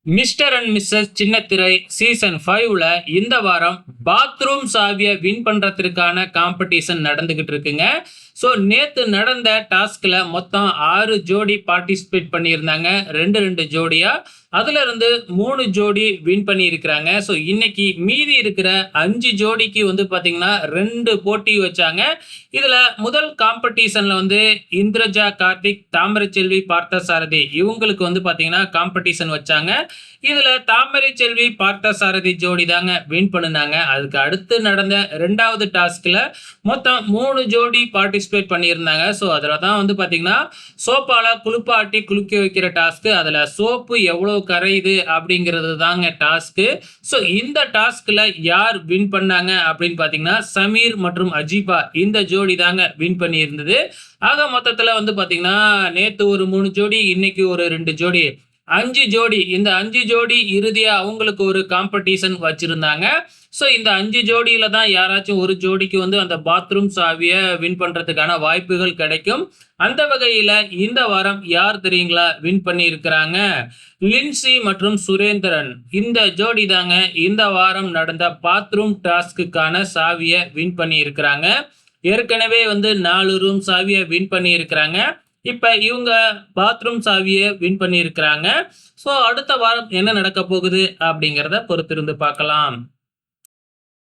Mister and Mrs சின்னத்திரை season 5ல இந்த வாரம் பாத்ரூம் சாவியை வின் பண்றதுக்கான காம்படிஷன் நடந்துகிட்டு இருக்குங்க. ஸோ நேத்து நடந்த டாஸ்க்ல மொத்தம் 6 ஜோடி பார்ட்டிசிபேட் பண்ணியிருந்தாங்க. 2 ஜோடியா. அதுல இருந்து 3 ஜோடி வின் பண்ணியிருக்கிறாங்க. ஸோ இன்னைக்கு மீதி இருக்கிற 5 ஜோடிக்கு வந்து பாத்தீங்கன்னா 2 போட்டி வச்சாங்க. இதுல முதல் காம்படிஷன்ல வந்து இந்திரஜா கார்த்திக், தாமரைச்செல்வி பார்த்தசாரதி இவங்களுக்கு வந்து பாத்தீங்கன்னா காம்படிஷன் வச்சாங்க. இதுல தாமரைச்செல்வி பார்த்தசாரதி ஜோடி தாங்க வின் பண்ணுனாங்க. அதுக்கு அடுத்து நடந்த 2வது டாஸ்க்ல மொத்தம் 3 ஜோடி பார்ட்டிசிபேட் பண்ணியிருந்தாங்க. ஸோ அதில் தான் வந்து பார்த்தீங்கன்னா சோப்பால குளிப்பாட்டி குளிக்க வைக்கிற டாஸ்க்கு. அதில் சோப்பு எவ்வளோ கரையுது அப்படிங்கிறது தாங்க டாஸ்க்கு. ஸோ இந்த டாஸ்கில் யார் வின் பண்ணாங்க அப்படின்னு பார்த்தீங்கன்னா சமீர் மற்றும் அஜீபா இந்த ஜோடி தாங்க வின் பண்ணியிருந்தது. ஆக மொத்தத்தில் வந்து பார்த்தீங்கன்னா நேற்று ஒரு 3 ஜோடி, இன்னைக்கு ஒரு 2 ஜோடி, 5 ஜோடி. இந்த 5 ஜோடி இறுதியா அவங்களுக்கு ஒரு காம்படிஷன் வச்சிருந்தாங்க. ஸோ இந்த 5 ஜோடியில தான் யாராச்சும் ஒரு ஜோடிக்கு வந்து அந்த பாத்ரூம் சாவியை வின் பண்றதுக்கான வாய்ப்புகள் கிடைக்கும். அந்த வகையில இந்த வாரம் யார் தெரியுங்களா வின் பண்ணி இருக்கிறாங்க? லின்சி மற்றும் சுரேந்திரன் இந்த ஜோடி தாங்க இந்த வாரம் நடந்த பாத்ரூம் டாஸ்க்குக்கான சாவியை வின் பண்ணி இருக்கிறாங்க. ஏற்கனவே வந்து 4 ரூம் சாவியை வின் பண்ணி இருக்கிறாங்க. இப்ப இவங்க பாத்ரூம் சாவியை வின் பண்ணி இருக்கிறாங்க. ஸோ அடுத்த வாரம் என்ன நடக்க போகுது அப்படிங்கிறத பொறுத்திருந்து பார்க்கலாம்.